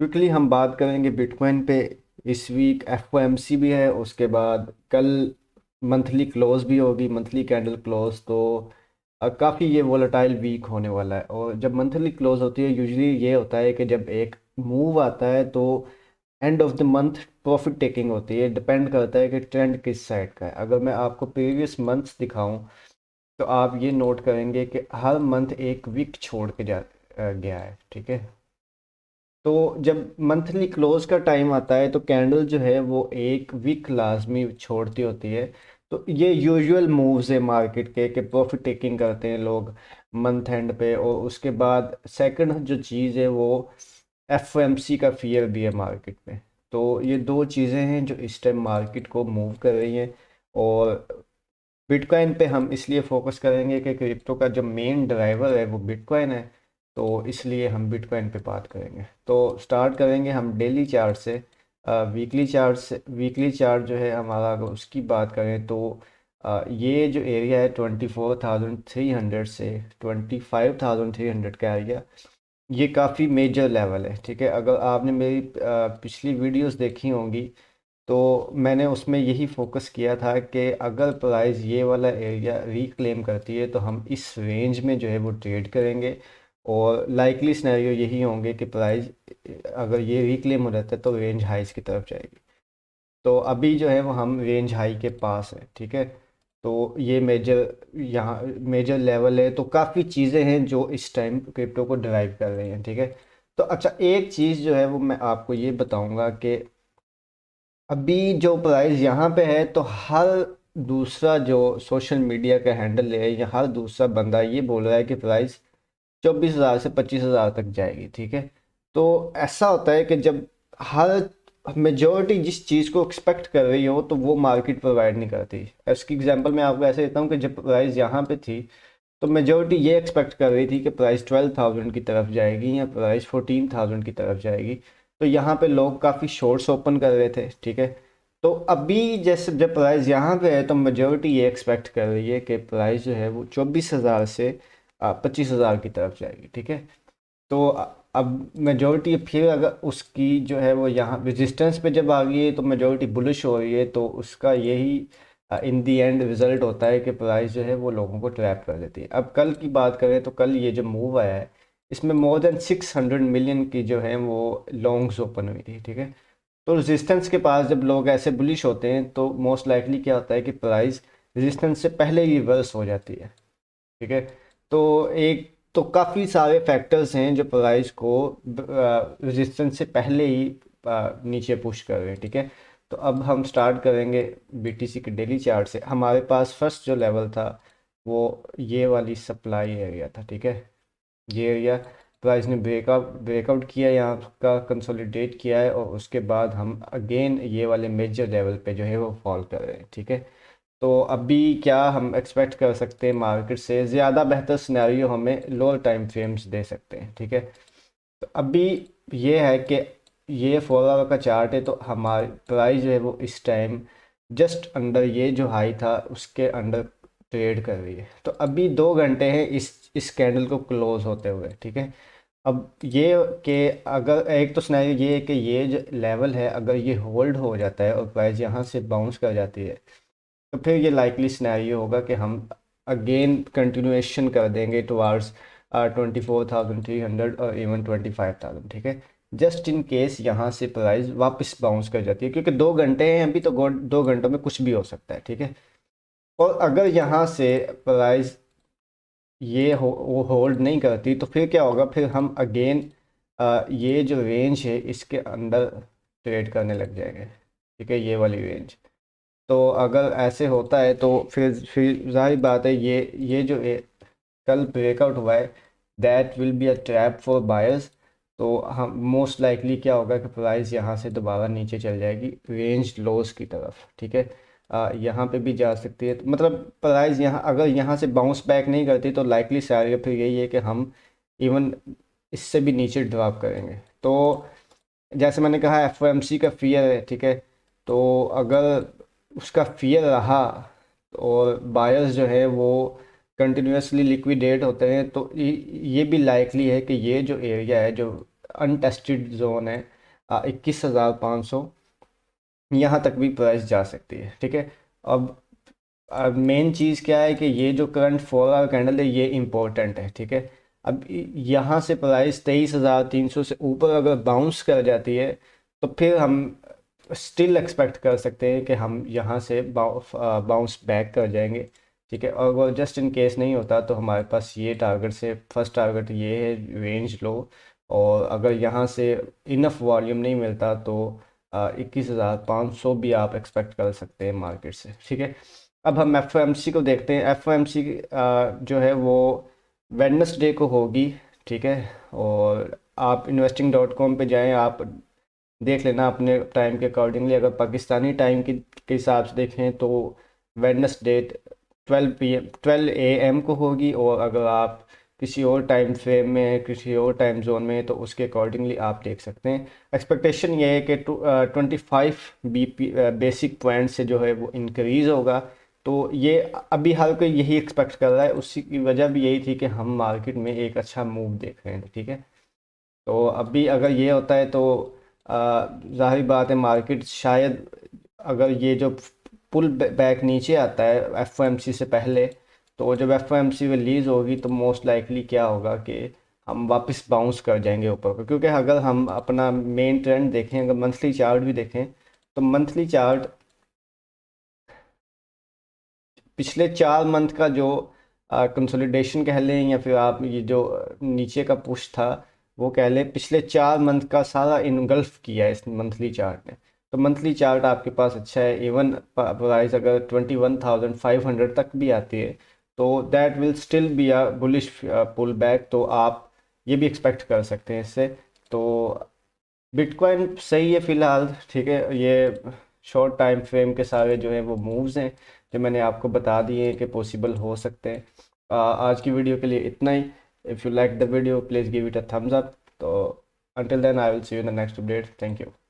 Quickly हम बात करेंगे बिटकॉइन पे। इस वीक एफओएमसी भी है, उसके बाद कल मंथली क्लोज भी होगी, मंथली कैंडल क्लोज। तो काफ़ी ये वोलेटाइल वीक होने वाला है। और जब मंथली क्लोज होती है यूजुअली ये होता है कि जब एक मूव आता है तो end of the month profit taking होती है। डिपेंड करता है कि ट्रेंड किस साइड का है। अगर मैं आपको प्रीवियस मंथ्स दिखाऊं तो आप ये नोट करेंगे कि हर मंथ एक वीक छोड़ के गया है, ठीक है। तो जब मंथली क्लोज का टाइम आता है तो कैंडल जो है वो एक वीक लाजमी छोड़ती होती है। तो ये यूजुअल मूव्स है मार्केट के प्रॉफिट टेकिंग करते हैं लोग मंथ एंड पे। और उसके बाद सेकंड जो चीज़ है वो एफओएमसी का फियर भी है मार्केट में। तो ये दो चीज़ें हैं जो इस टाइम मार्केट को मूव कर रही हैं। और बिटकॉइन पे हम इसलिए फोकस करेंगे कि क्रिप्टो का जो मेन ड्राइवर है वो बिटकॉइन है। तो इसलिए हम बिटकॉइन पे बात करेंगे। तो स्टार्ट करेंगे हम डेली चार्ट से। वीकली चार्ट से, वीकली चार्ट जो है हमारा, अगर उसकी बात करें तो ये जो एरिया है 24,300 से 25,300 का एरिया, ये काफ़ी मेजर लेवल है, ठीक है। अगर आपने मेरी पिछली वीडियोस देखी होंगी तो मैंने उसमें यही फोकस किया था कि अगर प्राइस ये वाला एरिया रिक्लेम करती है तो हम इस रेंज में जो है वो ट्रेड करेंगे। और लाइकली सिनेरियो यही होंगे कि प्राइस अगर ये रिक्लेम हो जाता है तो रेंज हाइस की तरफ जाएगी। तो अभी जो है वो हम रेंज हाई के पास है, ठीक है। तो ये मेजर, यहाँ मेजर लेवल है। तो काफ़ी चीज़ें हैं जो इस टाइम क्रिप्टो को ड्राइव कर रही हैं, ठीक है। तो अच्छा, एक चीज़ जो है वो मैं आपको ये बताऊंगा कि अभी जो प्राइस यहाँ पे है तो हर दूसरा जो सोशल मीडिया का हैंडल है या हर दूसरा बंदा ये बोल रहा है कि प्राइस 24,000 से 25,000 तक जाएगी, ठीक है। तो ऐसा होता है कि जब हर मेजोरिटी जिस चीज़ को एक्सपेक्ट कर रही हो तो वो मार्केट प्रोवाइड नहीं करती। इसकी एग्जांपल मैं आपको ऐसे देता हूँ कि जब प्राइस यहाँ पे थी तो मेजोरिटी ये एक्सपेक्ट कर रही थी कि प्राइस 12,000 की तरफ जाएगी या प्राइस 14,000 की तरफ जाएगी। तो यहाँ पे लोग काफ़ी शॉर्ट्स ओपन कर रहे थे, ठीक है। तो अभी जैसे जब प्राइस यहाँ पे है तो मेजोरिटी ये एक्सपेक्ट कर रही है कि प्राइस जो है वो 24,000 से 25,000 की तरफ जाएगी, ठीक है। तो अब मेजोरिटी फिर अगर उसकी जो है वो यहाँ रेजिस्टेंस पे जब आ गई है तो मेजोरिटी बुलिश हो रही है। तो उसका यही इन दी एंड रिजल्ट होता है कि प्राइस जो है वो लोगों को ट्रैप कर देती है। अब कल की बात करें तो कल ये जो मूव आया है इसमें मोर देन 600 मिलियन की जो है वो लॉन्ग्स ओपन हुई थी, ठीक है। तो रेजिस्टेंस के पास जब लोग ऐसे बुलिश होते हैं तो मोस्ट लाइकली क्या होता है कि प्राइस रेजिस्टेंस से पहले ही रिवर्स हो जाती है, ठीक है। तो एक तो काफ़ी सारे फैक्टर्स हैं जो प्राइस को रेजिस्टेंस से पहले ही नीचे पुश कर रहे हैं, ठीक है। तो अब हम स्टार्ट करेंगे बीटीसी के डेली चार्ट से। हमारे पास फर्स्ट जो लेवल था वो ये वाली सप्लाई एरिया था, ठीक है। ये एरिया प्राइस ने ब्रेकआउट किया, यहाँ का कंसोलिडेट किया है। और उसके बाद हम अगेन ये वाले मेजर लेवल पे जो है वो फॉल कर रहे हैं, ठीक है। तो अभी क्या हम एक्सपेक्ट कर सकते हैं मार्केट से? ज़्यादा बेहतर सिनेरियो हमें लोअर टाइम फ्रेम्स दे सकते हैं, ठीक है। तो अभी ये है कि ये 4 आवर का चार्ट है तो हमारी प्राइस जो है वो इस टाइम जस्ट अंडर ये जो हाई था उसके अंडर ट्रेड कर रही है। तो अभी 2 घंटे हैं इस कैंडल को क्लोज होते हुए, ठीक है। अब ये कि अगर एक तो सिनेरियो ये है कि ये जो लेवल है अगर ये होल्ड हो जाता है और प्राइस यहाँ से बाउंस कर जाती है तो फिर ये लाइकली सिनेरियो होगा कि हम अगेन कंटिन्यूएशन कर देंगे टुवार्ड्स 24,300 और इवन 25,000, ठीक है। जस्ट इन केस यहाँ से प्राइस वापस बाउंस कर जाती है, क्योंकि 2 घंटे हैं अभी तो 2 घंटों में कुछ भी हो सकता है, ठीक है। और अगर यहाँ से प्राइस ये वो होल्ड नहीं करती तो फिर क्या होगा? फिर हम अगेन ये जो रेंज है इसके अंदर ट्रेड करने लग जाएंगे, ठीक है, ये वाली रेंज। तो अगर ऐसे होता है तो फिर जाहिर बात है ये जो कल ब्रेकआउट हुआ है that will be a trap for buyers. तो हम मोस्ट लाइकली क्या होगा कि प्राइस यहाँ से दोबारा नीचे चल जाएगी रेंज लोस की तरफ, ठीक है। यहाँ पे भी जा सकती है। तो मतलब प्राइस यहाँ अगर यहाँ से बाउंस बैक नहीं करती तो लाइकली सिनेरियो फिर यही है कि हम इवन इससे भी नीचे ड्रॉप करेंगे। तो जैसे मैंने कहा एफओएमसी का फियर है, ठीक है। तो अगर उसका फियर रहा और बायर्स जो है वो कंटिन्यूसली लिक्विडेट होते हैं तो ये भी लाइकली है कि ये जो एरिया है जो अनटेस्टेड जोन है 21,500, यहाँ तक भी प्राइस जा सकती है। ठीक है, अब मेन चीज़ क्या है कि ये जो करंट 4 आवर कैंडल है ये इम्पोर्टेंट है। ठीक है, अब यहाँ से प्राइस 23,300 से ऊपर अगर बाउंस कर जाती है तो फिर हम स्टिल एक्सपेक्ट कर सकते हैं कि हम यहाँ से बाउंस बैक कर जाएंगे। ठीक है, और वो जस्ट इन केस नहीं होता तो हमारे पास ये टारगेट से फर्स्ट टारगेट ये है रेंज लो, और अगर यहाँ से इनफ वॉल्यूम नहीं मिलता तो 21,500 भी आप एक्सपेक्ट कर सकते हैं मार्केट से। ठीक है, अब हम एफ को देखते हैं। एफ जो है वो वेडनेसडे को होगी। ठीक है, और आप investing.com पे जाएं, आप देख लेना अपने टाइम के अकॉर्डिंगली। अगर पाकिस्तानी टाइम के हिसाब से देखें तो वेडनेसडे 12 AM को होगी, और अगर आप किसी और टाइम फ्रेम में, किसी और टाइम जोन में, तो उसके अकॉर्डिंगली आप देख सकते हैं। एक्सपेक्टेशन ये है कि 25 बेसिक पॉइंट से जो है वो इंक्रीज़ होगा। तो ये अभी हर कोई यही एक्सपेक्ट कर रहा है, उसी की वजह भी यही थी कि हम मार्केट में एक अच्छा मूव देख रहे हैं। ठीक है, तो अभी अगर ये होता है तो ज़ाहिर बात है मार्केट शायद, अगर ये जो पुल बैक नीचे आता है एफ से पहले, तो जब एफ रिलीज़ होगी तो मोस्ट लाइकली क्या होगा कि हम वापस बाउंस कर जाएंगे ऊपर को। क्योंकि अगर हम अपना मेन ट्रेंड देखें, अगर मंथली चार्ट भी देखें, तो मंथली चार्ट पिछले 4 मंथ का जो कंसोलिडेशन कह लें, या फिर आप ये जो नीचे का पुश था वो कह लें, पिछले 4 मंथ का सारा इनगल्फ किया है इस मंथली चार्ट ने। तो मंथली चार्ट आपके पास अच्छा है। इवन प्राइस अगर 21,500 तक भी आती है तो that will still be a bullish pullback, तो आप ये भी एक्सपेक्ट कर सकते हैं इससे। तो बिटकॉइन सही है फ़िलहाल। ठीक है, ये शॉर्ट टाइम फ्रेम के सारे जो हैं वो मूव्स हैं जो मैंने आपको बता दिए हैं कि पॉसिबल हो सकते हैं। आज की वीडियो के लिए इतना ही। If you like the video please give it a thumbs up. तो until then I will see you in the next update. Thank you.